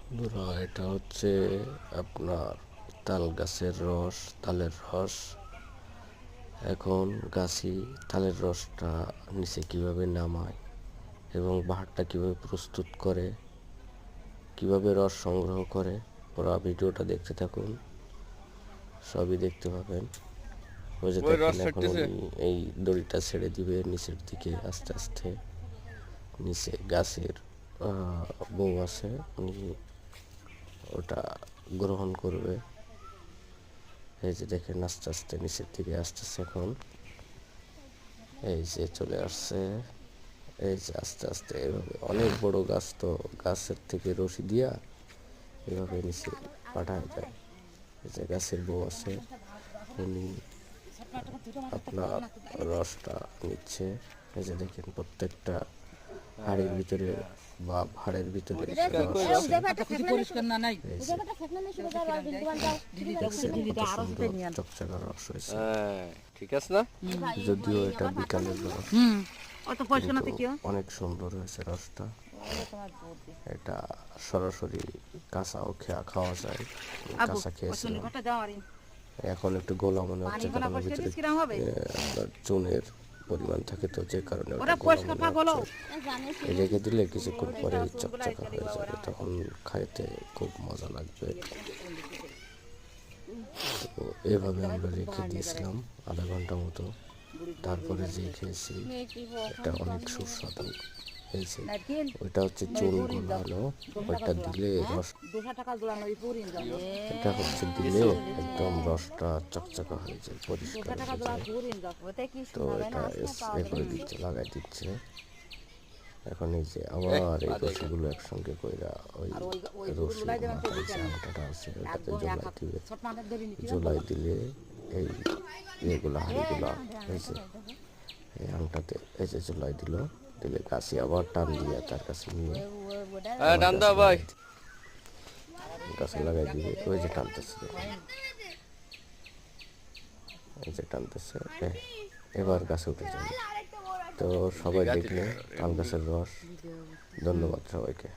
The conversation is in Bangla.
বন্ধুরা, এটা হচ্ছে আপনার তাল গাছের রস, তালের রস। এখন গাছি তালের রসটা নিচে কিভাবে নামায় এবং বাহারটা কিভাবে প্রস্তুত করে, কিভাবে রস সংগ্রহ করে, পুরো ভিডিওটা দেখতে থাকুন, সবই দেখতে পাবেন। ওই যে দেখেন, এখন উনি এই দড়িটা ছেড়ে দিবে নিচের দিকে আস্তে আস্তে। নিচে গাছের বউ আছে, উনি ওটা গ্রহণ করবে। এই যে দেখেন আস্তে আস্তে নিচের দিকে আসতেছে। এখন এই যে চলে আসছে, এই যে আস্তে আস্তে এভাবে অনেক বড় গাছ, তো গাছের থেকে রশি দিয়া এভাবে নিচে পাঠায় যায়। এই যে গাছের বউ আছে, উনি আপনার রসটা নিচ্ছে। এই যে দেখেন প্রত্যেকটা হাড়ির ভিতরে বা ভাঁড়ের ভিতরে চকচকা রস হয়েছে। ঠিক আছে না? যদিও এটা বিকালের রস, অনেক সুন্দর হয়েছে রসটা। এটা সরাসরি কাঁচাও খাওয়া যায়, কাঁচা খেয়েছিলাম। এখন একটু গোলা মনে হচ্ছে, কারণ ভিতরে আপনার চুনের পরিমাণ থাকে, তো যে কারণে রেখে দিলে কিছুক্ষণ পরে চকচকা হয়ে যাবে, তখন খাইতে খুব মজা লাগবে। তো এভাবে আমরা রেখে দিয়েছিলাম আধা ঘন্টা মতো। তারপরে যে খেয়েছি, এটা অনেক সুস্বাদু হয়েছে। ওইটা হচ্ছে চুন গোলানো, ওইটা দিলে রস, এটা হচ্ছে দিলে একদম রসটা চকচকা হয়ে যায়, পরিষ্কার হয়ে যায়। তো এটা এ করে দিচ্ছে, লাগাই দিচ্ছে। এখন এই যে আবার এই রসিগুলো একসঙ্গে কইরা ওই রসি মাথায় যে আংটাটা আছে ওটাতে জলাই দিবে। জলাই দিলে এই এগুলা হাড়িগুলা হয়েছে, এই আংটাতে এই যে জলাই দিলে কাশি আবার টান দিয়ে তার কাছে নিয়ে গাছে লাগাই দিবে। ওই যে টানতেছে, এই যে টানতেছে, এবার গাছে উঠে যাবে। তো সবাই দেখলে তাল গাছের রস। ধন্যবাদ সবাইকে।